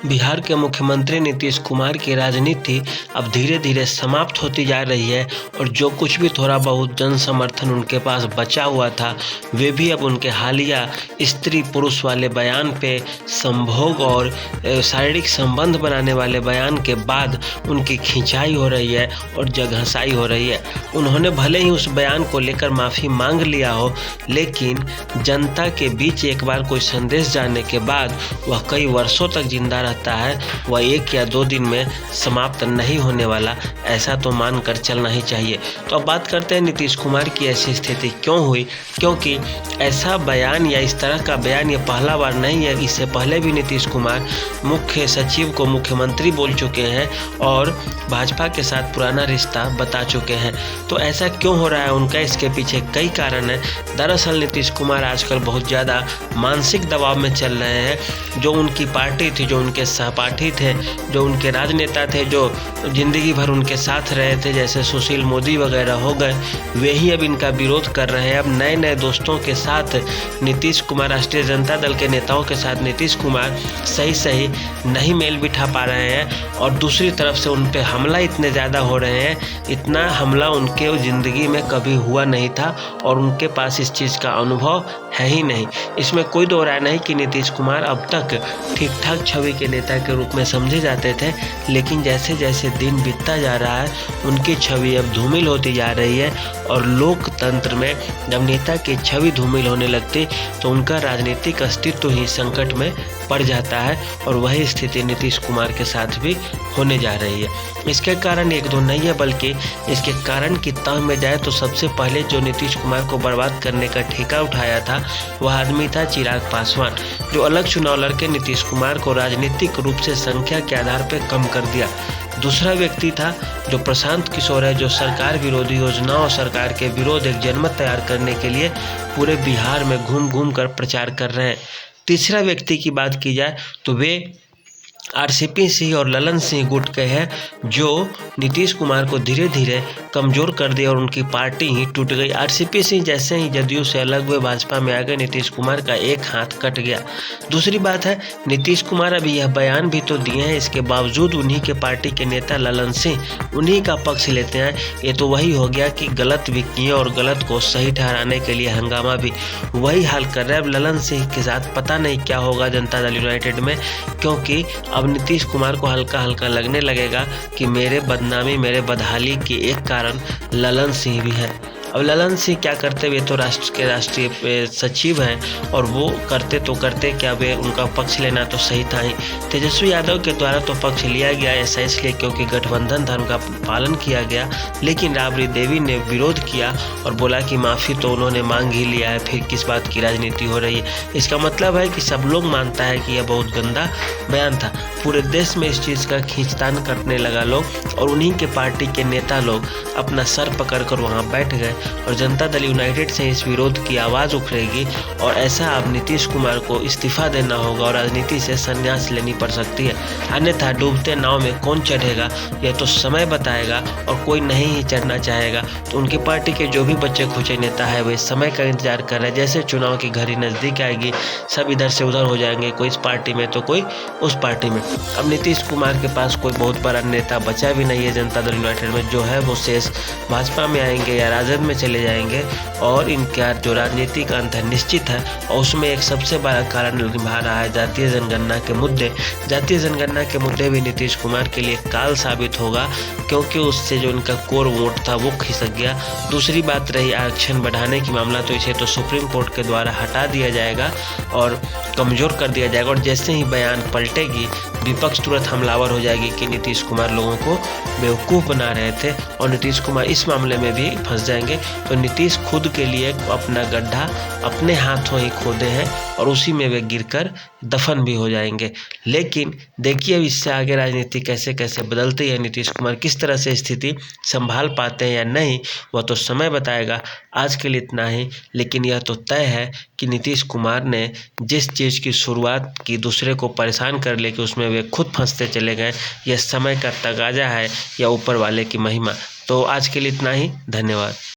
बिहार के मुख्यमंत्री नीतीश कुमार की राजनीति अब धीरे धीरे समाप्त होती जा रही है और जो कुछ भी थोड़ा बहुत जन समर्थन उनके पास बचा हुआ था वे भी अब उनके हालिया स्त्री पुरुष वाले बयान पे संभोग और शारीरिक संबंध बनाने वाले बयान के बाद उनकी खिंचाई हो रही है और जगहंसाई हो रही है। उन्होंने भले ही उस बयान को लेकर माफ़ी मांग लिया हो, लेकिन जनता के बीच एक बार कोई संदेश जाने के बाद वह कई वर्षों तक जिंदा रहता है। वह 1 या 2 दिन में समाप्त नहीं होने वाला, ऐसा तो मानकर चलना ही चाहिए। तो अब बात करते हैं नीतीश कुमार की ऐसी स्थिति क्यों हुई, क्योंकि ऐसा बयान या इस तरह का बयान ये पहला बार नहीं है। इससे पहले भी नीतीश कुमार मुख्य सचिव को मुख्यमंत्री बोल चुके हैं और भाजपा के साथ पुराना रिश्ता बता चुके हैं। तो ऐसा क्यों हो रहा है उनका, इसके पीछे कई कारण हैं। दरअसल नीतीश कुमार आजकल बहुत ज़्यादा मानसिक दबाव में चल रहे हैं। जो उनकी पार्टी थी, जो उनके सहपाठी थे, जो उनके राजनेता थे, जो जिंदगी भर उनके साथ रहे थे, जैसे सुशील मोदी वगैरह हो गए, वे ही अब इनका विरोध कर रहे हैं। अब नए नए दोस्तों के साथ नीतीश कुमार, राष्ट्रीय जनता दल के नेताओं के साथ नीतीश कुमार सही नहीं मेल बिठा पा रहे हैं और दूसरी तरफ से उन पे हमला इतने ज़्यादा हो रहे हैं, इतना हमला उनके ज़िंदगी में कभी हुआ नहीं था और उनके पास इस चीज़ का अनुभव है ही नहीं। इसमें कोई दो राय नहीं कि नीतीश कुमार अब तक ठीक ठाक छवि के नेता के रूप में समझे जाते थे, लेकिन जैसे जैसे दिन बीतता जा रहा है उनकी छवि अब धूमिल होती जा रही है। और लोकतंत्र में जब नेता की छवि धूमिल होने लगती तो उनका राजनीतिक अस्तित्व ही संकट में पड़ जाता है और वही स्थिति नीतीश कुमार के साथ भी होने जा रही है। इसके कारण एक दो नहीं है, बल्कि इसके कारण की तह में जाए तो सबसे पहले जो नीतीश कुमार को बर्बाद करने का ठेका उठाया था वह आदमी था चिराग पासवान, जो अलग चुनाव लड़के नीतीश कुमार को राजनीतिक रूप से संख्या के आधार पर कम कर दिया। दूसरा व्यक्ति था जो प्रशांत किशोर है, जो सरकार विरोधी योजनाओं और सरकार के विरोध एक जनमत तैयार करने के लिए पूरे बिहार में घूम घूम कर प्रचार कर रहे हैं। तीसरा व्यक्ति की बात की जाए तो वे आरसीपी सिंह और ललन सिंह गुट के हैं, जो नीतीश कुमार को धीरे धीरे कमज़ोर कर दिया और उनकी पार्टी ही टूट गई। आरसीपी सिंह जैसे ही जदयू से अलग हुए, भाजपा में आ गए, नीतीश कुमार का एक हाथ कट गया। दूसरी बात है, नीतीश कुमार अभी यह बयान भी तो दिए हैं, इसके बावजूद उन्हीं के पार्टी के नेता ललन सिंह उन्हीं का पक्ष लेते हैं। ये तो वही हो गया कि गलत भी किए और गलत को सही ठहराने के लिए हंगामा भी वही हाल कर रहे हैं। अब ललन सिंह के साथ पता नहीं क्या होगा जनता दल यूनाइटेड में, क्योंकि अब नीतीश कुमार को हल्का हल्का लगने लगेगा कि मेरे बदनामी, मेरे बदहाली की एक कारण ललन सिंह भी है। अब ललन सिंह क्या करते, वे तो राष्ट्र के राष्ट्रीय सचिव हैं और वो करते तो करते क्या, वे उनका पक्ष लेना तो सही था ही। तेजस्वी यादव के द्वारा तो पक्ष लिया गया, ऐसा इसलिए क्योंकि गठबंधन धर्म का पालन किया गया, लेकिन राबड़ी देवी ने विरोध किया और बोला कि माफ़ी तो उन्होंने मांग ही लिया है, फिर किस बात की राजनीति हो रही है। इसका मतलब है कि सब लोग मानता है कि यह बहुत गंदा बयान था। पूरे देश में इस चीज़ का खींचतान करने लगा लोग और उन्हीं के पार्टी के नेता लोग अपना सर पकड़ कर वहाँ बैठ गए और जनता दल यूनाइटेड से इस विरोध की आवाज़ उठेगी और ऐसा अब नीतीश कुमार को इस्तीफा देना होगा और राजनीति से संन्यास लेनी पड़ सकती है। अन्यथा डूबते नाव में कौन चढ़ेगा यह तो समय बताएगा और कोई नहीं ही चढ़ना चाहेगा। तो उनकी पार्टी के जो भी बच्चे खुचे नेता है वे समय का इंतजार कर रहे हैं। जैसे चुनाव की घड़ी नज़दीक आएगी सब इधर से उधर हो जाएंगे, कोई इस पार्टी में तो कोई उस पार्टी में। अब नीतीश कुमार के पास कोई बहुत बड़ा नेता बचा भी नहीं है जनता दल यूनाइटेड में, जो है वो शेष भाजपा में आएंगे या राजद में चले जाएंगे और इनका जो राजनीतिक अंत है निश्चित है। और उसमें एक सबसे बड़ा कारण निभा रहा है जातीय जनगणना के मुद्दे। जातीय जनगणना के मुद्दे भी नीतीश कुमार के लिए काल साबित होगा, क्योंकि उससे जो इनका कोर वोट था वो खिसक गया। दूसरी बात रही आरक्षण बढ़ाने की मामला, तो इसे तो सुप्रीम कोर्ट के द्वारा हटा दिया जाएगा और कमज़ोर कर दिया जाएगा और जैसे ही बयान पलटेगी विपक्ष तुरंत हमलावर हो जाएगी कि नीतीश कुमार लोगों को बेवकूफ़ बना रहे थे और नीतीश कुमार इस मामले में भी फंस जाएंगे। तो नीतीश खुद के लिए अपना गड्ढा अपने हाथों ही खोदे हैं और उसी में वे गिरकर दफन भी हो जाएंगे। लेकिन देखिए अब इससे आगे राजनीति कैसे कैसे बदलती है, नीतीश कुमार किस तरह से स्थिति संभाल पाते हैं या नहीं, वह तो समय बताएगा। आज के लिए इतना ही, लेकिन यह तो तय है कि नीतीश कुमार ने जिस चीज़ की शुरुआत की दूसरे को परेशान कर ले कि उसमें वे खुद फंसते चले गए, यह समय का तगाजा है या ऊपर वाले की महिमा। तो आज के लिए इतना ही, धन्यवाद।